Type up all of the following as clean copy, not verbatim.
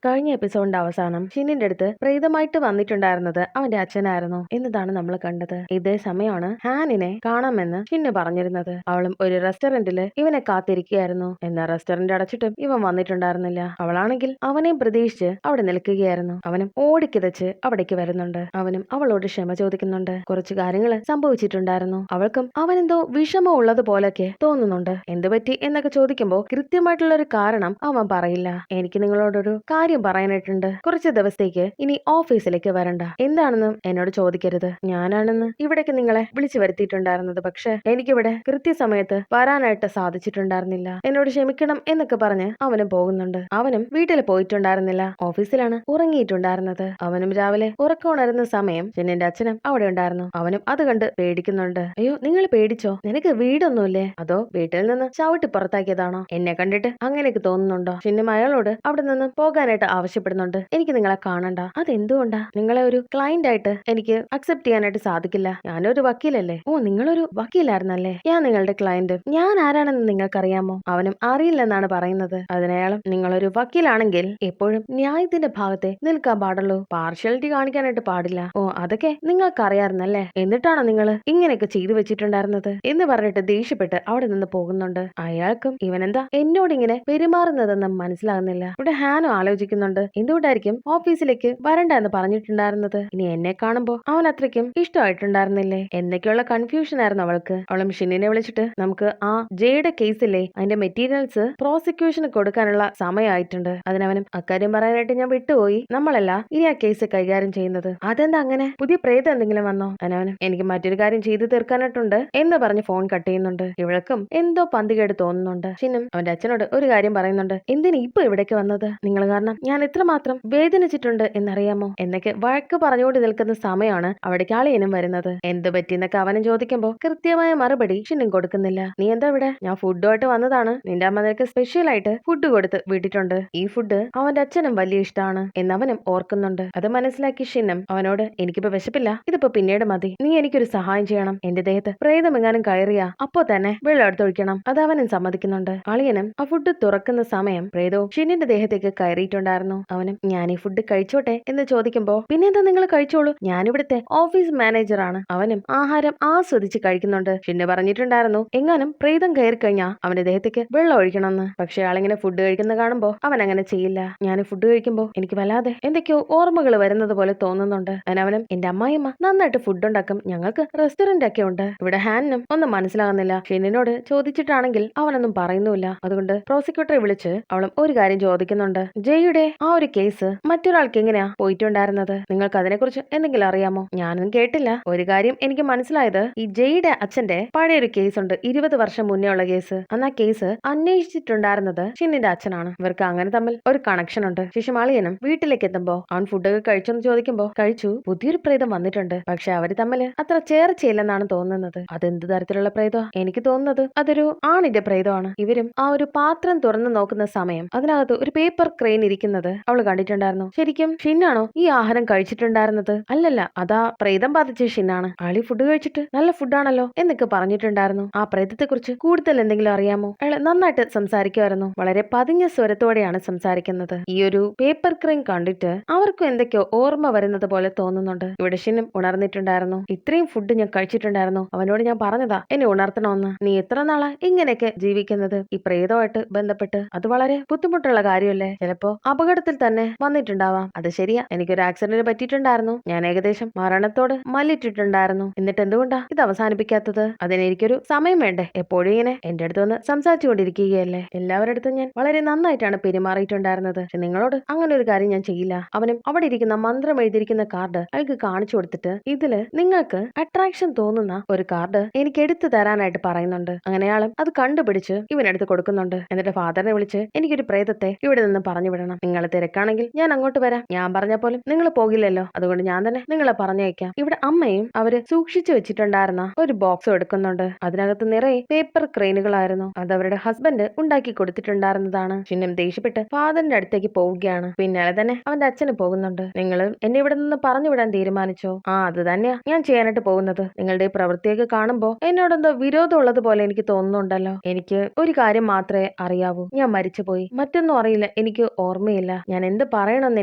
കഴിഞ്ഞ എപ്പിസോഡിന്റെ അവസാനം ഷിന്നിന്റെ അടുത്ത് പ്രേതമായിട്ട് വന്നിട്ടുണ്ടായിരുന്നത് അവന്റെ അച്ഛനായിരുന്നു എന്നതാണ് നമ്മൾ കണ്ടത്. ഇതേ സമയമാണ് ഹാനിനെ കാണാമെന്ന് ഷിന്ന് പറഞ്ഞിരുന്നത്. അവളും ഒരു റെസ്റ്റോറന്റില് ഇവനെ കാത്തിരിക്കുകയായിരുന്നു. എന്നാൽ റെസ്റ്റോറന്റ് അടച്ചിട്ടും ഇവൻ വന്നിട്ടുണ്ടായിരുന്നില്ല. അവളാണെങ്കിൽ അവനെയും പ്രതീക്ഷിച്ച് അവിടെ നിൽക്കുകയായിരുന്നു. അവനും ഓടിക്കിതച്ച് അവിടേക്ക് വരുന്നുണ്ട്. അവനും അവളോട് ക്ഷമ ചോദിക്കുന്നുണ്ട്. കുറച്ച് കാര്യങ്ങൾ സംഭവിച്ചിട്ടുണ്ടായിരുന്നു. അവൾക്കും അവനെന്തോ വിഷമം ഉള്ളതുപോലൊക്കെ തോന്നുന്നുണ്ട്. എന്ത് പറ്റി എന്നൊക്കെ ചോദിക്കുമ്പോൾ കൃത്യമായിട്ടുള്ള ഒരു കാരണം അവൻ പറയില്ല. എനിക്ക് നിങ്ങളോടൊരു കാര്യം പറയാനായിട്ടുണ്ട്. കുറച്ച് ദിവസത്തേക്ക് ഇനി ഓഫീസിലേക്ക് വരണ്ട. എന്താണെന്ന് എന്നോട് ചോദിക്കരുത്. ഞാനാണെന്ന് ഇവിടേക്ക് നിങ്ങളെ വിളിച്ചു വരുത്തിയിട്ടുണ്ടായിരുന്നത്. പക്ഷെ എനിക്കിവിടെ കൃത്യസമയത്ത് വരാനായിട്ട് സാധിച്ചിട്ടുണ്ടായിരുന്നില്ല. എന്നോട് ക്ഷമിക്കണം എന്നൊക്കെ പറഞ്ഞ് അവനും പോകുന്നുണ്ട്. അവനും വീട്ടിൽ പോയിട്ടുണ്ടായിരുന്നില്ല. ഓഫീസിലാണ് ഉറങ്ങിയിട്ടുണ്ടായിരുന്നത്. അവനും രാവിലെ ഉറക്കമുണരുന്ന സമയം ഷിന്നിന്റെ അച്ഛനും അവിടെ ഉണ്ടായിരുന്നു. അവനും അത് കണ്ട് പേടിക്കുന്നുണ്ട്. അയ്യോ, നിങ്ങൾ പേടിച്ചോ? നിനക്ക് വീടൊന്നുമില്ലേ? അതോ വീട്ടിൽ നിന്ന് ചവിട്ടി പുറത്താക്കിയതാണോ? എന്നെ കണ്ടിട്ട് അങ്ങനെയൊക്കെ തോന്നുന്നുണ്ടോ? ഷിന്നും അയാളോട് അവിടെ നിന്ന് പോകാനായിട്ട് ആവശ്യപ്പെടുന്നുണ്ട്. എനിക്ക് നിങ്ങളെ കാണണ്ട. അതെന്തുകൊണ്ടാ? നിങ്ങളെ ഒരു ക്ലയന്റ് ആയിട്ട് എനിക്ക് അക്സെപ്റ്റ് ചെയ്യാനായിട്ട് സാധിക്കില്ല. ഞാനൊരു വക്കീലല്ലേ? ഓ, നിങ്ങളൊരു വക്കീലായിരുന്നല്ലേ? ഞാൻ നിങ്ങളുടെ ക്ലയന്റ്. ഞാൻ ആരാണെന്ന് നിങ്ങൾക്കറിയാമോ? അവനും അറിയില്ലെന്നാണ് പറയുന്നത്. അതിനയാളും, നിങ്ങളൊരു വക്കീലാണെങ്കിൽ എപ്പോഴും ന്യായത്തിന്റെ ഭാഗത്തെ നിൽക്കാൻ പാടുള്ളൂ. പാർഷ്യാലിറ്റി കാണിക്കാനായിട്ട് പാടില്ല. ഓ, അതൊക്കെ നിങ്ങൾക്കറിയാറുന്നല്ലേ? എന്നിട്ടാണോ നിങ്ങൾ ഇങ്ങനെയൊക്കെ ചെയ്തു വെച്ചിട്ടുണ്ടായിരുന്നത് എന്ന് പറഞ്ഞിട്ട് ദേഷ്യപ്പെട്ട് അവിടെ നിന്ന് പോകുന്നുണ്ട്. അയാൾക്കും ഇവനെന്താ എന്നോട് ഇങ്ങനെ പെരുമാറുന്നതെന്ന് മനസ്സിലാകുന്നില്ല. ഇവിടെ ഹാനും ആലോചിക്കുന്നുണ്ട്, എന്തുകൊണ്ടായിരിക്കും ഓഫീസിലേക്ക് വരണ്ട എന്ന് പറഞ്ഞിട്ടുണ്ടായിരുന്നത്? ഇനി എന്നെ കാണുമ്പോ അവൻ അത്രയ്ക്കും ഇഷ്ടമായിട്ടുണ്ടായിരുന്നില്ലേ? എന്നൊക്കെയുള്ള കൺഫ്യൂഷൻ ആയിരുന്നു അവൾക്ക്. അവളും ഷിന്നിനെ വിളിച്ചിട്ട്, നമുക്ക് ആ ജയുടെ കേസില്ലേ, അതിന്റെ മെറ്റീരിയൽസ് പ്രോസിക്യൂഷന് കൊടുക്കാനുള്ള സമയമായിട്ടുണ്ട്. അതിനവനും, അക്കാര്യം പറയാനായിട്ട് ഞാൻ വിട്ടുപോയി. നമ്മളല്ല ഇനി ആ കേസ് കൈകാര്യം ചെയ്യുന്നത്. അതെന്താ അങ്ങനെ? പുതിയ പ്രേതം എന്തെങ്കിലും വന്നോ? അവനും, എനിക്ക് മറ്റൊരു കാര്യം ചെയ്തു തീർക്കാനായിട്ടുണ്ട് എന്ന് പറഞ്ഞ് ഫോൺ കട്ട് ചെയ്യുന്നുണ്ട്. ഇവൾക്കും എന്തോ പന്തികേട് തോന്നുന്നുണ്ട്. ഷിന്നും അവന്റെ അച്ഛനോട് ഒരു കാര്യം പറയുന്നുണ്ട്. എന്തിനു ഇപ്പൊ ഇവിടേക്ക് വന്നത്? നിങ്ങൾ കാരണം ഞാൻ എത്രമാത്രം വേദനിച്ചിട്ടുണ്ട് എന്നറിയാമോ? എന്നൊക്കെ വഴക്ക് പറഞ്ഞുകൊണ്ട് നിൽക്കുന്ന സമയമാണ് അവിടേക്ക് അളിയനും വരുന്നത്. എന്ത് പറ്റിയെന്നൊക്കെ അവനും ചോദിക്കുമ്പോ കൃത്യമായ മറുപടി ഷിന്നും കൊടുക്കുന്നില്ല. നീ എന്താ ഇവിടെ? ഞാൻ ഫുഡുമായിട്ട് വന്നതാണ്. നിന്റെ അമ്മ നിനക്ക് സ്പെഷ്യൽ ആയിട്ട് ഫുഡ് കൊടുത്ത് വിട്ടിട്ടുണ്ട്. ഈ ഫുഡ് അവന്റെ അച്ഛനും വലിയ ഇഷ്ടമാണ് എന്നവനും ഓർക്കുന്നുണ്ട്. അത് മനസ്സിലാക്കി ഷിന്നും അവനോട്, എനിക്കിപ്പോ വിശപ്പില്ല, ഇതിപ്പോ പിന്നീട് മതി. നീ എനിക്കൊരു സഹായം ചെയ്യണം. എന്റെ ദേഹത്ത് പ്രേതമെങ്ങാനും കയറിയാ അപ്പോ തന്നെ വെള്ളം എടുത്തൊഴിക്കണം. അത് അവനും സമ്മതിക്കുന്നുണ്ട്. അളിയനും ആ ഫുഡ് തുറക്കുന്ന സമയം പ്രേതവും ഷിന്നിന്റെ ദേഹത്തേക്ക് കയറിയിട്ടുണ്ടായിരുന്നു. അവനും, ഞാൻ ഈ ഫുഡ് കഴിച്ചോട്ടെ എന്ന് ചോദിക്കുമ്പോ, പിന്നെന്താ നിങ്ങൾ കഴിച്ചോളൂ, ഞാനിവിടുത്തെ ഓഫീസ് മാനേജറാണ്. അവനും ആഹാരം ആസ്വദിച്ച് കഴിക്കുന്നുണ്ട്. ഷിന്ന് പറഞ്ഞിട്ടുണ്ടായിരുന്നു എങ്ങാനും പ്രേതം കയറി കഴിഞ്ഞാൽ അവന്റെ ദേഹത്തേക്ക് വെള്ളം ഒഴിക്കണമെന്ന്. പക്ഷെ ആളിങ്ങനെ ഫുഡ് കഴിക്കുന്ന കാണുമ്പോ അവൻ അങ്ങനെ ചെയ്യില്ല. ഞാൻ ഫുഡ് കഴിക്കുമ്പോ എനിക്ക് വല്ലാതെ എന്തൊക്കെയോ ഓർമ്മകൾ വരുന്നത് പോലെ തോന്നുന്നുണ്ട്. അവനും, എന്റെ അമ്മായിയമ്മ നന്നായിട്ട് ഫുഡ് ഉണ്ടാക്കും. ഞങ്ങൾക്ക് റെസ്റ്റോറന്റ് ഒക്കെ ഉണ്ട്. ഇവിടെ ഹാനും ഒന്നും മനസ്സിലാകുന്നില്ല. ഷിന്നിനോട് ചോദിച്ചിട്ടാണെങ്കിൽ അവനൊന്നും പറയുന്നുമില്ല. അതുകൊണ്ട് പ്രോസിക്യൂട്ടറെ വിളിച്ച് അവളും ഒരു കാര്യം ചോദിക്കുന്നുണ്ട്. ജയുടെ ആ ഒരു കേസ് മറ്റൊരാൾക്ക് എങ്ങനെയാ പോയിട്ടുണ്ടായിരുന്നത്? നിങ്ങൾക്ക് അതിനെക്കുറിച്ച് എന്തെങ്കിലും അറിയാമോ? ഞാനും കേട്ടില്ല. ഒരു കാര്യം എനിക്ക് മനസ്സിലായത്, ഈ ജയുടെ അച്ഛന്റെ പഴയൊരു കേസ് ഉണ്ട്, 20 വർഷം മുന്നേ ഉള്ള കേസ്. അന്ന് ആ കേസ് അന്വേഷിച്ചിട്ടുണ്ടായിരുന്നത് ഷിന്നിന്റെ അച്ഛനാണ്. ഇവർക്ക് അങ്ങനെ തമ്മിൽ ഒരു കണക്ഷൻ ഉണ്ട്. ശേഷം അളിയനും വീട്ടിലേക്ക് എത്തുമ്പോ അവൻ ഫുഡൊക്കെ കഴിച്ചെന്ന് ചോദിക്കുമ്പോ, കഴിച്ചു, പുതിയൊരു പ്രേതം വന്നിട്ടുണ്ട്. പക്ഷെ അവര് തമ്മിൽ അത്ര ചേർച്ചയില്ലെന്നാണ് തോന്നുന്നത്. അതെന്ത് തരത്തിലുള്ള പ്രേതമാണ്? എനിക്ക് തോന്നുന്നത് അതൊരു ആണിന്റെ പ്രേതമാണ്. ഇവരും ആ ഒരു പാത്രം തുറന്നു നോക്കുന്ന സമയം അതിനകത്ത് ഒരു പേപ്പർ ക്രെയിൻ ഇരിക്കുന്നത് അവള് കണ്ടിട്ടുണ്ടായിരുന്നു. ശരിക്കും ഷിന്നാണോ ഈ ആഹാരം കഴിച്ചിട്ടുണ്ടായിരുന്നത്? അല്ലല്ല, അതാ പ്രേതം ബാധിച്ച ഷിന്നാണ്. ആളി ഫുഡ് കഴിച്ചിട്ട് നല്ല ഫുഡാണല്ലോ എന്നൊക്കെ പറഞ്ഞിട്ടുണ്ടായിരുന്നു. ആ പ്രേതത്തെ കുറിച്ച് കൂടുതൽ എന്തെങ്കിലും അറിയാമോ? അയാള് നന്നായിട്ട് സംസാരിക്കുമായിരുന്നു. വളരെ പതിഞ്ഞ സ്വരത്തോടെയാണ് സംസാരിക്കുന്നത്. ഈ ഒരു പേപ്പർ ക്രെയിൻ കണ്ടിട്ട് അവർക്കും എന്തൊക്കെയോ ഓർമ്മ വരുന്നത് പോലെ തോന്നുന്നുണ്ട്. ഇവിടെ ഷിന്നും ഉണർന്നിട്ടുണ്ടായിരുന്നു. ഇത്രയും ഫുഡ് ഞാൻ കഴിച്ചിട്ടുണ്ടായിരുന്നു. അവനോട് ഞാൻ പറഞ്ഞതാ എന്നെ ഉണർത്തണമെന്ന്. നീ എത്ര നാളാ ഇങ്ങനെയൊക്കെ ജീവിക്കുന്നത് ഈ പ്രേതമായിട്ട് ബന്ധപ്പെട്ട്? അത് വളരെ ബുദ്ധിമുട്ടുള്ള കാര്യമല്ലേ? ചിലപ്പോ അപകടത്തിൽ തന്നെ വന്നിട്ടുണ്ടാവാം. അത് ശരിയാ, എനിക്കൊരു ആക്സിഡന്റ് പറ്റിയിട്ടുണ്ടായിരുന്നു. ഞാൻ ഏകദേശം മരണത്തോട് മല്ലിട്ടിട്ടുണ്ടായിരുന്നു. എന്നിട്ട് എന്തുകൊണ്ടാ ഇത് അവസാനിപ്പിക്കാത്തത്? അതിനെനിക്കൊരു സമയം വേണ്ടേ? എപ്പോഴും ഇങ്ങനെ എന്റെ അടുത്ത് വന്ന് സംസാരിച്ചു കൊണ്ടിരിക്കുകയല്ലേ? എല്ലാവരുടെ അടുത്തും ഞാൻ വളരെ നന്നായിട്ടാണ് പെരുമാറിയിട്ടുണ്ടായിരുന്നത്. പക്ഷെ നിങ്ങളോട് അങ്ങനെ ഒരു കാര്യം ഞാൻ ചെയ്യില്ല. അവനും അവിടെ ഇരിക്കുന്ന മന്ത്രം എഴുതിയിരിക്കുന്ന കാർഡ് അയാൾക്ക് കാണിച്ചു കൊടുത്തിട്ട്, ഇതില് നിങ്ങൾക്ക് അട്രാക്ഷൻ തോന്നുന്ന ഒരു കാർഡ് എനിക്ക് എടുത്തു തരാനായിട്ട് പറയുന്നുണ്ട്. അങ്ങനെ അയാളും അത് കണ്ടുപിടിച്ച് ഇവനെടുത്ത് കൊടുക്കുന്നുണ്ട്. എന്നിട്ട് ഫാദറിനെ വിളിച്ച്, എനിക്കൊരു പ്രേതത്തെ ഇവിടെ നിന്ന് പറഞ്ഞു വിടണം. നിങ്ങൾ തിരക്കാണെങ്കിൽ ഞാൻ അങ്ങോട്ട് വരാം. ഞാൻ പറഞ്ഞ പോലും നിങ്ങൾ പോകില്ലല്ലോ, അതുകൊണ്ട് ഞാൻ തന്നെ നിങ്ങളെ പറഞ്ഞയക്കാം. ഇവിടെ അമ്മയും അവര് സൂക്ഷിച്ചു വെച്ചിട്ടുണ്ടായിരുന്ന ഒരു ബോക്സ് എടുക്കുന്നുണ്ട്. അതിനകത്ത് നിറയെ പേപ്പർ ക്രെയിനുകളായിരുന്നു. അത് അവരുടെ ഹസ്ബൻഡ് ഉണ്ടാക്കി കൊടുത്തിട്ടുണ്ടായിരുന്നതാണ്. ചിഹ്നം ദേഷ്യപ്പെട്ട് ഫാദറിന്റെ അടുത്തേക്ക് പോവുകയാണ്. പിന്നാലെ തന്നെ അവന്റെ അച്ഛന് പോകുന്നുണ്ട്. നിങ്ങൾ എന്നെ ഇവിടെ നിന്ന് പറഞ്ഞു വിടാൻ തീരുമാനിച്ചോ? ആ, അത് തന്നെയാ ഞാൻ ചെയ്യാനായിട്ട് പോകുന്നത്. നിങ്ങളുടെ ഈ പ്രവൃത്തിയൊക്കെ കാണുമ്പോ എന്നോടെന്തോ വിരോധം ഉള്ളത് പോലെ എനിക്ക് തോന്നുന്നുണ്ടല്ലോ. എനിക്ക് ഒരു കാര്യം മാത്രമേ അറിയാവൂ, ഞാൻ മരിച്ചുപോയി. മറ്റൊന്നും അറിയില്ല, എനിക്ക് ഓർമ്മയില്ല. ഓർമ്മയില്ല. ഞാൻ എന്ത് പറയണമെന്ന്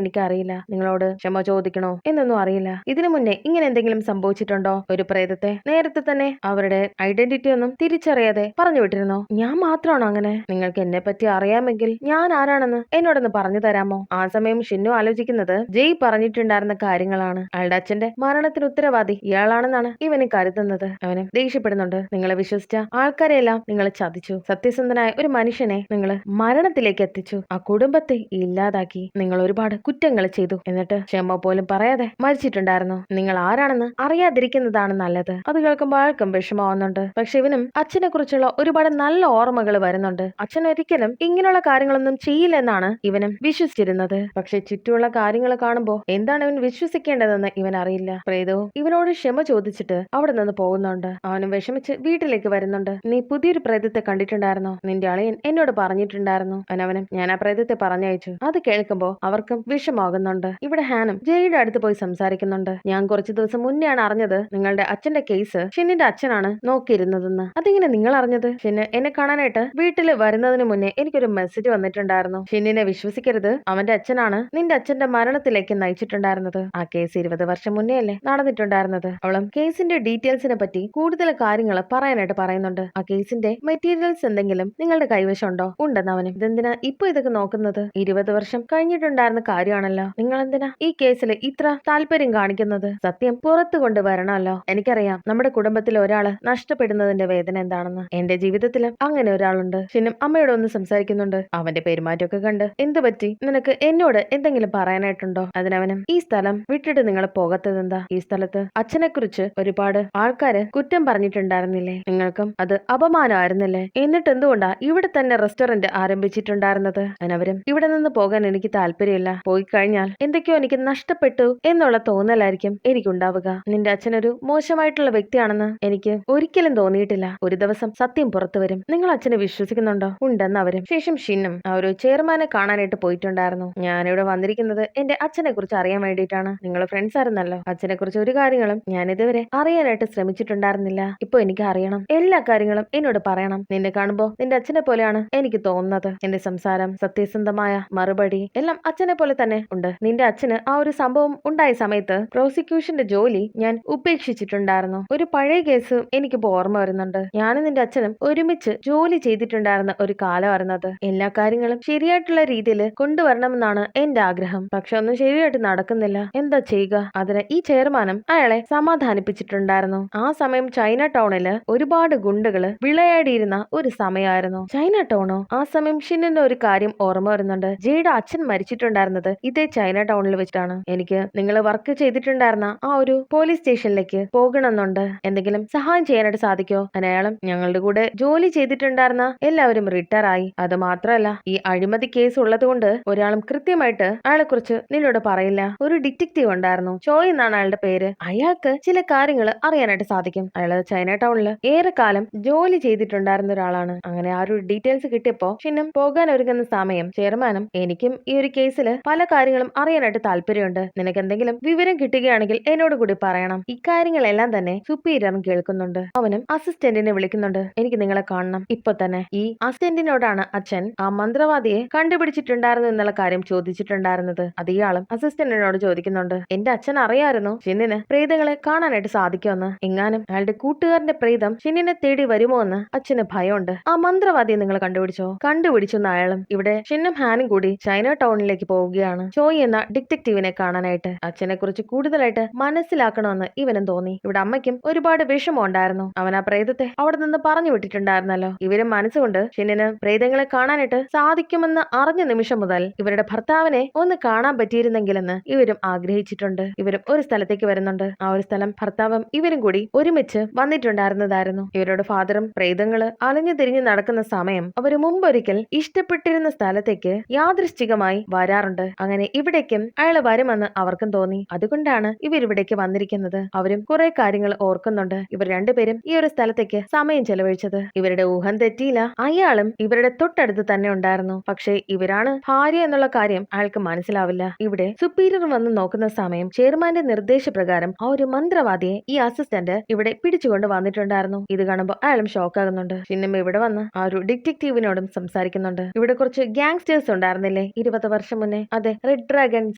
എനിക്കറിയില്ല. നിങ്ങളോട് ക്ഷമ ചോദിക്കണോ എന്നൊന്നും അറിയില്ല. ഇതിനു മുന്നേ ഇങ്ങനെ എന്തെങ്കിലും സംഭവിച്ചിട്ടുണ്ടോ? ഒരു പ്രേതത്തെ നേരത്തെ തന്നെ അവരുടെ ഐഡന്റിറ്റി ഒന്നും തിരിച്ചറിയാതെ പറഞ്ഞു വിട്ടിരുന്നോ? ഞാൻ മാത്രമാണോ അങ്ങനെ? നിങ്ങൾക്ക് എന്നെ പറ്റി അറിയാമെങ്കിൽ ഞാൻ ആരാണെന്ന് എന്നോടൊന്ന് പറഞ്ഞു തരാമോ? ആ സമയം ഷിന്നു ആലോചിക്കുന്നത് ജയ് പറഞ്ഞിട്ടുണ്ടായിരുന്ന കാര്യങ്ങളാണ്. അയാളുടെ അച്ഛന്റെ മരണത്തിന് ഉത്തരവാദി ഇയാളാണെന്നാണ് ഇവന് കരുതുന്നത്. അവന് ദേഷ്യപ്പെടുന്നുണ്ട്. നിങ്ങളെ വിശ്വസിച്ച ആൾക്കാരെയെല്ലാം നിങ്ങൾ ചതിച്ചു. സത്യസന്ധനായ ഒരു മനുഷ്യനെ നിങ്ങൾ മരണത്തിലേക്ക് എത്തിച്ചു. ആ കുടുംബത്തെ ഇല്ലാതാക്കി. നിങ്ങൾ ഒരുപാട് കുറ്റങ്ങൾ ചെയ്തു. എന്നിട്ട് ക്ഷമ പോലും പറയാതെ മരിച്ചിട്ടുണ്ടായിരുന്നു. നിങ്ങൾ ആരാണെന്ന് അറിയാതിരിക്കുന്നതാണ് നല്ലത്. അത് കേൾക്കുമ്പോൾ ആൾക്കും വിഷമാവുന്നുണ്ട്. പക്ഷെ ഇവനും അച്ഛനെ കുറിച്ചുള്ള ഒരുപാട് നല്ല ഓർമ്മകൾ വരുന്നുണ്ട്. അച്ഛൻ ഒരിക്കലും ഇങ്ങനെയുള്ള കാര്യങ്ങളൊന്നും ചെയ്യില്ലെന്നാണ് ഇവനും വിശ്വസിച്ചിരുന്നത്. പക്ഷെ ചുറ്റുമുള്ള കാര്യങ്ങൾ കാണുമ്പോൾ എന്താണ് ഇവൻ വിശ്വസിക്കേണ്ടതെന്ന് ഇവൻ അറിയില്ല. പ്രേതവും ഇവനോട് ക്ഷമ ചോദിച്ചിട്ട് അവിടെ നിന്ന് പോകുന്നുണ്ട്. അവനും വിഷമിച്ച് വീട്ടിലേക്ക് വരുന്നുണ്ട്. നീ പുതിയൊരു പ്രേതത്തെ കണ്ടിട്ടുണ്ടായിരുന്നോ? നിന്റെ അളിയൻ എന്നോട് പറഞ്ഞിട്ടുണ്ടായിരുന്നു. അവനും ഞാൻ ആ പ്രേതത്തെ പറഞ്ഞയച്ചു. അത് കേൾക്കുമ്പോൾ അവർക്കും വിഷമാകുന്നുണ്ട്. ഇവിടെ ഹാനും ജയുടെ അടുത്ത് പോയി സംസാരിക്കുന്നുണ്ട്. ഞാൻ കുറച്ചു ദിവസം മുന്നെയാണ് അറിഞ്ഞത് നിങ്ങളുടെ അച്ഛന്റെ കേസ് ഷിന്നിന്റെ അച്ഛനാണ് നോക്കിയിരുന്നതെന്ന്. അതെങ്ങനെ നിങ്ങൾ അറിഞ്ഞത്? ഷിന്ന് എന്നെ കാണാനായിട്ട് വീട്ടിൽ വരുന്നതിന് മുന്നേ എനിക്കൊരു മെസ്സേജ് വന്നിട്ടുണ്ടായിരുന്നു. ഷിന്നിനെ വിശ്വസിക്കരുത്, അവന്റെ അച്ഛനാണ് നിന്റെ അച്ഛന്റെ മരണത്തിലേക്ക് നയിച്ചിട്ടുണ്ടായിരുന്നത്. ആ കേസ് 20 വർഷം മുന്നേ അല്ലേ നടന്നിട്ടുണ്ടായിരുന്നത്. അവളും കേസിന്റെ ഡീറ്റെയിൽസിനെ പറ്റി കൂടുതൽ കാര്യങ്ങൾ പറയാനായിട്ട് പറയുന്നുണ്ട്. ആ കേസിന്റെ മെറ്റീരിയൽസ് എന്തെങ്കിലും നിങ്ങളുടെ കൈവശം ഉണ്ടോ? ഉണ്ടെന്ന് അവനും. ഇതെന്തിനാ ഇപ്പൊ ഇതൊക്കെ നോക്കുന്നത്? 20 വർഷം കഴിഞ്ഞിട്ടുണ്ടായിരുന്ന കാര്യമാണല്ലോ. നിങ്ങൾ എന്തിനാ ഈ കേസിൽ ഇത്ര താല്പര്യം കാണിക്കുന്നത്? സത്യം പുറത്തു കൊണ്ടുവരണമല്ലോ. എനിക്കറിയാം നമ്മുടെ കുടുംബത്തിൽ ഒരാള് നഷ്ടപ്പെടുന്നതിന്റെ വേദന എന്താണെന്ന്. എന്റെ ജീവിതത്തിലും അങ്ങനെ ഒരാളുണ്ട്. ഷിന്നും അമ്മയോട് ഒന്ന് സംസാരിക്കുന്നുണ്ട്. അവന്റെ പെരുമാറ്റമൊക്കെ കണ്ട് എന്ത് പറ്റി? നിനക്ക് എന്നോട് എന്തെങ്കിലും പറയാനായിട്ടുണ്ടോ? അതിനവനും ഈ സ്ഥലം വിട്ടിട്ട് നിങ്ങൾ പോകത്തതെന്താ? ഈ സ്ഥലത്ത് അച്ഛനെ കുറിച്ച് ഒരുപാട് ആൾക്കാര് കുറ്റം പറഞ്ഞിട്ടുണ്ടായിരുന്നില്ലേ? നിങ്ങൾക്കും അത് അപമാനമായിരുന്നില്ലേ? എന്നിട്ട് എന്തുകൊണ്ടാ ഇവിടെ തന്നെ റെസ്റ്റോറന്റ് ആരംഭിച്ചിട്ടുണ്ടായിരുന്നത്? അവരും ഇവിടെ നിന്ന് പോകാൻ എനിക്ക് താല്പര്യമില്ല. പോയി കഴിഞ്ഞാൽ എന്തൊക്കെയോ എനിക്ക് നഷ്ടപ്പെട്ടു എന്നുള്ള തോന്നലായിരിക്കും എനിക്കുണ്ടാവുക. നിന്റെ അച്ഛനൊരു മോശമായിട്ടുള്ള വ്യക്തിയാണെന്ന് എനിക്ക് ഒരിക്കലും തോന്നിയിട്ടില്ല. ഒരു ദിവസം സത്യം പുറത്തു വരും. നിങ്ങൾ അച്ഛനെ വിശ്വസിക്കുന്നുണ്ടോ? ഉണ്ടെന്ന് അവരും. ശേഷം ഷിന്നും ആ ഒരു ചെയർമാനെ കാണാനായിട്ട് പോയിട്ടുണ്ടായിരുന്നു. ഞാനിവിടെ വന്നിരിക്കുന്നത് എന്റെ അച്ഛനെ കുറിച്ച് അറിയാൻ വേണ്ടിയിട്ടാണ്. നിങ്ങൾ ഫ്രണ്ട്സ് ആയിരുന്നല്ലോ. അച്ഛനെ കുറിച്ച് ഒരു കാര്യങ്ങളും ഞാൻ ഇതുവരെ അറിയാനായിട്ട് ശ്രമിച്ചിട്ടുണ്ടായിരുന്നില്ല. ഇപ്പൊ എനിക്ക് അറിയണം. എല്ലാ കാര്യങ്ങളും എന്നോട് പറയണം. നിന്നെ കാണുമ്പോ നിന്റെ അച്ഛനെ പോലെയാണ് എനിക്ക് തോന്നുന്നത്. എന്റെ സംസാരം, സത്യസന്ധമായ മറുപടി എല്ലാം അച്ഛനെ പോലെ തന്നെ ഉണ്ട്. നിന്റെ അച്ഛന് ആ ഒരു സംഭവം ഉണ്ടായ സമയത്ത് പ്രോസിക്യൂഷന്റെ ജോലി ഞാൻ ഉപേക്ഷിച്ചിട്ടുണ്ടായിരുന്നു. ഒരു പഴയ കേസ് എനിക്കിപ്പോ ഓർമ്മ വരുന്നുണ്ട്. ഞാനും നിന്റെ അച്ഛനും ഒരുമിച്ച് ജോലി ചെയ്തിട്ടുണ്ടായിരുന്ന ഒരു കാലമായിരുന്നു അത്. എല്ലാ കാര്യങ്ങളും ശരിയായിട്ടുള്ള രീതിയിൽ കൊണ്ടുവരണമെന്നാണ് എന്റെ ആഗ്രഹം. പക്ഷെ ഒന്നും ശരിയായിട്ട് നടക്കുന്നില്ല. എന്താ ചെയ്യുക? അതിന് ഈ ചെയർമാനും അയാളെ സമാധാനിപ്പിച്ചിട്ടുണ്ടായിരുന്നു. ആ സമയം ചൈന ടൗണില് ഒരുപാട് ഗുണ്ടകള് വിളയാടിയിരുന്ന ഒരു സമയമായിരുന്നു. ചൈന ടൗണോ? ആ സമയം ഷിന്നിന്റെ ഒരു കാര്യം ഓർമ്മ വരുന്നുണ്ട്. ജയുടെ അച്ഛൻ മരിച്ചിട്ടുണ്ടായിരുന്നത് ഇതേ ചൈന ടൗണിൽ വെച്ചിട്ടാണ്. എനിക്ക് നിങ്ങൾ വർക്ക് ചെയ്തിട്ടുണ്ടായിരുന്ന ആ ഒരു പോലീസ് സ്റ്റേഷനിലേക്ക് പോകണമെന്നുണ്ട്. എന്തെങ്കിലും സഹായം ചെയ്യാനായിട്ട് സാധിക്കോ? അയാളും ഞങ്ങളുടെ കൂടെ ജോലി ചെയ്തിട്ടുണ്ടായിരുന്ന എല്ലാവരും റിട്ടയർ ആയി. അത് മാത്രമല്ല ഈ അഴിമതി കേസ് ഉള്ളത് കൊണ്ട് ഒരാളും കൃത്യമായിട്ട് അയാളെ കുറിച്ച് നിന്നോട് പറയില്ല. ഒരു ഡിറ്റക്റ്റീവ് ഉണ്ടായിരുന്നു, ചോയ് എന്നാണ് അയാളുടെ പേര്. അയാൾക്ക് ചില കാര്യങ്ങൾ അറിയാനായിട്ട് സാധിക്കും. അയാള് ചൈന ടൗണിൽ ഏറെക്കാലം ജോലി ചെയ്തിട്ടുണ്ടായിരുന്ന ഒരാളാണ്. അങ്ങനെ ആ ഒരു ഡീറ്റെയിൽസ് കിട്ടിയപ്പോ ഷിന്നും പോകാൻ ഒരുങ്ങുന്ന സമയം ചെയർമാനും എനിക്കും ഈ ഒരു കേസിൽ പല കാര്യങ്ങളും അറിയാനായിട്ട് താല്പര്യമുണ്ട്. നിനക്ക് എന്തെങ്കിലും വിവരം കിട്ടുകയാണെങ്കിൽ എന്നോട് കൂടി പറയണം. ഇക്കാര്യങ്ങളെല്ലാം തന്നെ സുപ്പീരിയറും കേൾക്കുന്നുണ്ട്. അവനും അസിസ്റ്റന്റിനെ വിളിക്കുന്നുണ്ട്. എനിക്ക് നിങ്ങളെ കാണണം ഇപ്പൊ തന്നെ. ഈ അസിസ്റ്റന്റിനോടാണ് അച്ഛൻ ആ മന്ത്രവാദിയെ കണ്ടുപിടിച്ചിട്ടുണ്ടായിരുന്നു എന്നുള്ള കാര്യം ചോദിച്ചിട്ടുണ്ടായിരുന്നത്. അത് ഇയാളും അസിസ്റ്റന്റിനോട് ചോദിക്കുന്നുണ്ട്. എന്റെ അച്ഛൻ അറിയായിരുന്നു ഷിന്നിന് പ്രേതങ്ങളെ കാണാനായിട്ട് സാധിക്കുമെന്ന്. എങ്ങാനും അയാളുടെ കൂട്ടുകാരന്റെ പ്രേതം ഷിന്നിനെ തേടി വരുമോ എന്ന് അച്ഛന് ഭയമുണ്ട്. ആ മന്ത്രവാദിയെ നിങ്ങൾ കണ്ടുപിടിച്ചോ? കണ്ടുപിടിച്ചു എന്ന് അയാളും. ഇവിടെ ഷിന്നും ഹാനും കൂടി ചൈന ടൗണിലേക്ക് പോവുകയാണ് ചോയ് എന്ന ഡിറ്റക്റ്റീവിനെ കാണാനായിട്ട്. അച്ഛനെ കുറിച്ച് കൂടുതലായിട്ട് മനസ്സിലാക്കണമെന്ന് ഇവനും തോന്നി. ഇവിടെ അമ്മയ്ക്കും ഒരുപാട് വിഷമം ഉണ്ടായിരുന്നു. അവൻ ആ പ്രേതത്തെ അവിടെ നിന്ന് പറഞ്ഞു വിട്ടിട്ടുണ്ടായിരുന്നല്ലോ. ഇവരും മനസ്സുകൊണ്ട് ഷിന്നിന് പ്രേതങ്ങളെ കാണാനായിട്ട് സാധിക്കുമെന്ന് അറിഞ്ഞ നിമിഷം മുതൽ ഇവരുടെ ഭർത്താവിനെ ഒന്ന് കാണാൻ പറ്റിയിരുന്നെങ്കിലെന്ന് ഇവരും ആഗ്രഹിച്ചിട്ടുണ്ട്. ഇവരും ഒരു സ്ഥലത്തേക്ക് വരുന്നുണ്ട്. ആ ഒരു സ്ഥലം ഭർത്താവും ഇവരും കൂടി ഒരുമിച്ച് വന്നിട്ടുണ്ടായിരുന്നതായിരുന്നു. ഇവരുടെ ഫാദറും പ്രേതങ്ങള് അലഞ്ഞു തിരിഞ്ഞു നടക്കുന്ന സമയം അവര് മുമ്പൊരിക്കൽ ഇഷ്ടപ്പെട്ടിരുന്ന സ്ഥലത്തേക്ക് യാദൃശ്ചികമായി വരാറുണ്ട്. അങ്ങനെ ഇവിടേക്കും അയാള് വരുമെന്ന് അവർക്കും തോന്നി. അതുകൊണ്ടാണ് ഇവരിവിടേക്ക് വന്നിരിക്കുന്നത്. അവരും കുറെ കാര്യങ്ങൾ ഓർക്കുന്നുണ്ട്. ഇവർ രണ്ടുപേരും ഈ ഒരു സ്ഥലത്തേക്ക് സമയം ചെലവഴിച്ചത്. ഇവരുടെ ഊഹം തെറ്റിയില്ല. അയാളും ഇവരുടെ തൊട്ടടുത്ത് തന്നെ ഉണ്ടായിരുന്നു. പക്ഷേ ഇവരാണ് ഭാര്യ എന്നുള്ള കാര്യം അയാൾക്ക് മനസ്സിലാവില്ല. ഇവിടെ സുപ്പീരിയർ വന്ന് നോക്കുന്ന സമയം ചെയർമാന്റെ നിർദ്ദേശപ്രകാരം ആ ഒരു മന്ത്രവാദിയെ ഈ അസിസ്റ്റന്റ് ഇവിടെ പിടിച്ചുകൊണ്ട് വന്നിട്ടുണ്ടായിരുന്നു. ഇത് കാണുമ്പോൾ അയാളും ഷോക്ക് ആകുന്നുണ്ട്. പിന്നെ ഇവിടെ വന്ന് ആ ഒരു ഡിറ്റക്റ്റീവിനോടും സംസാരിക്കുന്നുണ്ട്. ഇവിടെ കുറച്ച് ഗ്യാങ്സ്റ്റേഴ്സ് ഉണ്ടായിരുന്നില്ലേ? പറഞ്ഞില്ലേ 20 വർഷം മുന്നേ? അതെ, റെഡ് ഡ്രാഗൺസ്.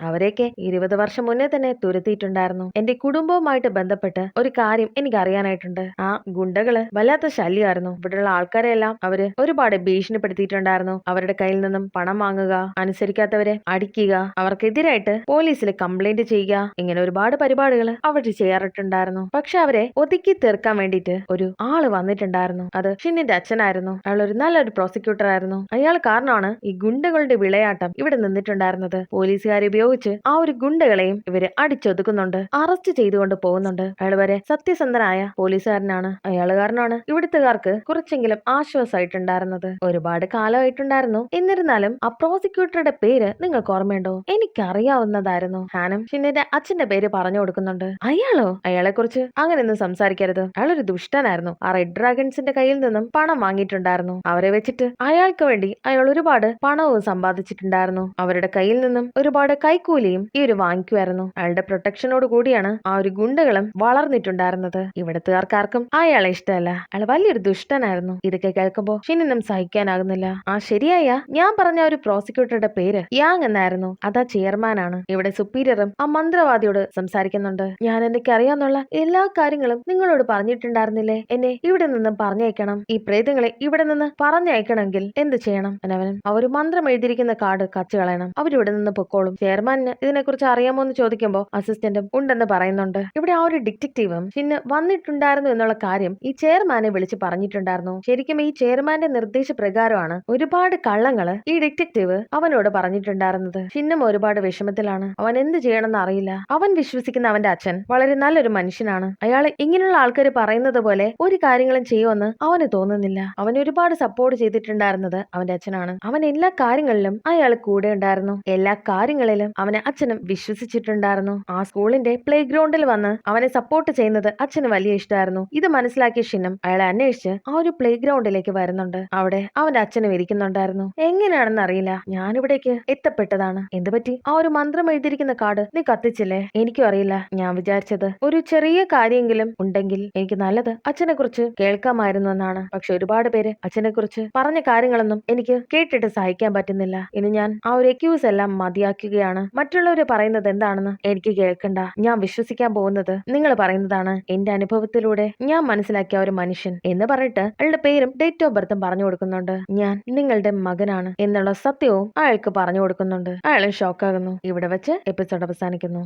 അവരെയൊക്കെ 20 വർഷം മുന്നേ തന്നെ തുരത്തിയിട്ടുണ്ടായിരുന്നു. എന്റെ കുടുംബവുമായിട്ട് ബന്ധപ്പെട്ട് ഒരു കാര്യം എനിക്ക് അറിയാനായിട്ടുണ്ട്. ആ ഗുണ്ടകള് വല്ലാത്ത ശല്യമായിരുന്നു. ഇവിടെയുള്ള ആൾക്കാരെല്ലാം അവര് ഒരുപാട് ഭീഷണിപ്പെടുത്തിയിട്ടുണ്ടായിരുന്നു. അവരുടെ കയ്യിൽ നിന്നും പണം വാങ്ങുക, അനുസരിക്കാത്തവരെ അടിക്കുക, അവർക്കെതിരായിട്ട് പോലീസിൽ കംപ്ലൈന്റ് ചെയ്യുക, ഇങ്ങനെ ഒരുപാട് പരിപാടികൾ അവർ ചെയ്യാറിട്ടുണ്ടായിരുന്നു. പക്ഷെ അവരെ ഒതുക്കി തീർക്കാൻ വേണ്ടിയിട്ട് ഒരു ആള് വന്നിട്ടുണ്ടായിരുന്നു. അത് ഷിന്നിന്റെ അച്ഛനായിരുന്നു. അയാൾ ഒരു നല്ലൊരു പ്രോസിക്യൂട്ടർ ആയിരുന്നു. അയാൾ കാരണമാണ് ഈ ഗുണ്ടകളുടെ വിളയാട്ടം ഇവിടെ നിന്നിട്ടുണ്ടായിരുന്നത്. പോലീസുകാരെ ഉപയോഗിച്ച് ആ ഒരു ഗുണ്ടകളെയും ഇവര് അടിച്ചൊതുക്കുന്നുണ്ട്, അറസ്റ്റ് ചെയ്തുകൊണ്ട് പോകുന്നുണ്ട്. അയാൾ വരെ സത്യസന്ധനായ പോലീസുകാരനാണ്. അയാൾ കാരണമാണ് ഇവിടുത്തുകാർക്ക് കുറച്ചെങ്കിലും ആശ്വാസമായിട്ടുണ്ടായിരുന്നത്. ഒരുപാട് കാലമായിട്ടുണ്ടായിരുന്നു. എന്നിരുന്നാലും ആ പ്രോസിക്യൂട്ടറുടെ പേര് നിങ്ങൾക്ക് ഓർമ്മയുണ്ടോ? എനിക്കറിയാവുന്നതായിരുന്നു. ഹാനും ഷിന്നിന്റെ അച്ഛന്റെ പേര് പറഞ്ഞു കൊടുക്കുന്നുണ്ട്. അയാളോ? അയാളെ കുറിച്ച് അങ്ങനെയൊന്നും സംസാരിക്കരുത്. അയാളൊരു ദുഷ്ടനായിരുന്നു. ആ റെഡ് ഡ്രാഗൺസിന്റെ കയ്യിൽ നിന്നും പണം വാങ്ങിയിട്ടുണ്ടായിരുന്നു. അവരെ വെച്ചിട്ട് അയാൾക്ക് വേണ്ടി അയാൾ ഒരുപാട് പണവും സമ്പാദിച്ചിട്ടുണ്ടായിരുന്നു. അവരുടെ കയ്യിൽ നിന്നും ഒരുപാട് കൈക്കൂലിയും ഈ ഒരു വാങ്ങിക്കുമായിരുന്നു. അയാളുടെ പ്രൊട്ടക്ഷനോട് കൂടിയാണ് ആ ഒരു ഗുണ്ടകളും വളർന്നിട്ടുണ്ടായിരുന്നത്. ഇവിടത്തുകാർക്കാർക്കും അയാളെ ഇഷ്ടമല്ല. അയാൾ വലിയൊരു ദുഷ്ടനായിരുന്നു. ഇതൊക്കെ കേൾക്കുമ്പോ ഷിന്നിനും സഹിക്കാനാകുന്നില്ല. ആ ശരിയായ ഞാൻ പറഞ്ഞ ഒരു പ്രോസിക്യൂട്ടറുടെ പേര് യാങ് എന്നായിരുന്നു. അതാ ചെയർമാനാണ്. ഇവിടെ സുപ്പീരിയറും ആ മന്ത്രവാദിയോട് സംസാരിക്കുന്നുണ്ട്. ഞാൻ എനിക്കറിയാന്നുള്ള എല്ലാ കാര്യങ്ങളും നിങ്ങളോട് പറഞ്ഞിട്ടുണ്ടായിരുന്നില്ലേ? എന്നെ ഇവിടെ നിന്ന് പറഞ്ഞയക്കണം. ഈ പ്രേതങ്ങളെ ഇവിടെ നിന്ന് പറഞ്ഞയക്കണമെങ്കിൽ എന്ത് ചെയ്യണം? അവനും ആ ഒരു മന്ത്രം എഴുതിയിരിക്കുന്ന കാർഡ് കച്ചു കളയണം. അവരിവിടെ നിന്ന് പൊക്കോളും. ചെയർമാനിന് ഇതിനെക്കുറിച്ച് അറിയാമോ എന്ന് ചോദിക്കുമ്പോ അസിസ്റ്റന്റും ഉണ്ടെന്ന് പറയുന്നുണ്ട്. ഇവിടെ ആ ഒരു ഡിറ്റക്റ്റീവും ഷിന്ന് വന്നിട്ടുണ്ടായിരുന്നു എന്നുള്ള കാര്യം ഈ ചെയർമാനെ വിളിച്ച് പറഞ്ഞിട്ടുണ്ടായിരുന്നു. ശരിക്കും ഈ ചെയർമാന്റെ നിർദ്ദേശപ്രകാരമാണ് ഒരുപാട് കള്ളങ്ങള് ഈ ഡിറ്റക്റ്റീവ് അവനോട് പറഞ്ഞിട്ടുണ്ടായിരുന്നത്. ഷിന്നും ഒരുപാട് വിഷമത്തിലാണ്. അവൻ എന്ത് ചെയ്യണമെന്ന് അറിയില്ല. അവൻ വിശ്വസിക്കുന്ന അവന്റെ അച്ഛൻ വളരെ നല്ലൊരു മനുഷ്യനാണ്. അയാൾ ഇങ്ങനെയുള്ള ആൾക്കാർ പറയുന്നത് പോലെ ഒരു കാര്യങ്ങളും ചെയ്യുമെന്ന് അവന് തോന്നുന്നില്ല. അവൻ ഒരുപാട് സപ്പോർട്ട് ചെയ്തിട്ടുണ്ടായിരുന്നത് അവന്റെ അച്ഛനാണ്. അവൻ എല്ലാ കാര്യങ്ങളിലും അയാൾ കൂടെ ഉണ്ടായിരുന്നു. എല്ലാ കാര്യങ്ങളിലും അവനെ അച്ഛനും വിശ്വസിച്ചിട്ടുണ്ടായിരുന്നു. ആ സ്കൂളിന്റെ പ്ലേ ഗ്രൗണ്ടിൽ വന്ന് അവനെ സപ്പോർട്ട് ചെയ്യുന്നത് അച്ഛന് വലിയ ഇഷ്ടമായിരുന്നു. ഇത് മനസ്സിലാക്കിയ ഷിന്നും അയാളെ അന്വേഷിച്ച് ആ ഒരു പ്ലേ ഗ്രൗണ്ടിലേക്ക് വരുന്നുണ്ട്. അവിടെ അവന്റെ അച്ഛനും ഇരിക്കുന്നുണ്ടായിരുന്നു. എങ്ങനെയാണെന്ന് അറിയില്ല, ഞാനിവിടേക്ക് എത്തപ്പെട്ടതാണ്. എന്ത് പറ്റി? ആ ഒരു മന്ത്രം എഴുതിയിരിക്കുന്ന കാർഡ് നീ കത്തിച്ചില്ലേ? എനിക്കും അറിയില്ല. ഞാൻ വിചാരിച്ചത് ഒരു ചെറിയ കാര്യമെങ്കിലും ഉണ്ടെങ്കിൽ എനിക്ക് നല്ലത് അച്ഛനെ കുറിച്ച് കേൾക്കാമായിരുന്നു എന്നാണ്. പക്ഷെ ഒരുപാട് പേര് അച്ഛനെ കുറിച്ച് പറഞ്ഞ കാര്യങ്ങളൊന്നും എനിക്ക് കേട്ടിട്ട് സഹിക്കാൻ പറ്റുന്നില്ല. ഇനി ഞാൻ ആ ഒരു എക്യൂസ് എല്ലാം മതിയാക്കുകയാണ്. മറ്റുള്ളവര് പറയുന്നത് എന്താണെന്ന് എനിക്ക് കേൾക്കണ്ട. ഞാൻ വിശ്വസിക്കാൻ പോകുന്നത് നിങ്ങൾ പറയുന്നതാണ്. എന്റെ അനുഭവത്തിലൂടെ ഞാൻ മനസ്സിലാക്കിയ ഒരു മനുഷ്യൻ എന്ന് പറഞ്ഞിട്ട് അയാളുടെ പേരും ഡേറ്റ് ഓഫ് ബർത്തും പറഞ്ഞു കൊടുക്കുന്നുണ്ട്. ഞാൻ നിങ്ങളുടെ മകനാണ് എന്നുള്ള സത്യവും അയാൾക്ക് പറഞ്ഞു കൊടുക്കുന്നുണ്ട്. അയാൾ ഷോക്കാകുന്നു. ഇവിടെ വെച്ച് എപ്പിസോഡ് അവസാനിക്കുന്നു.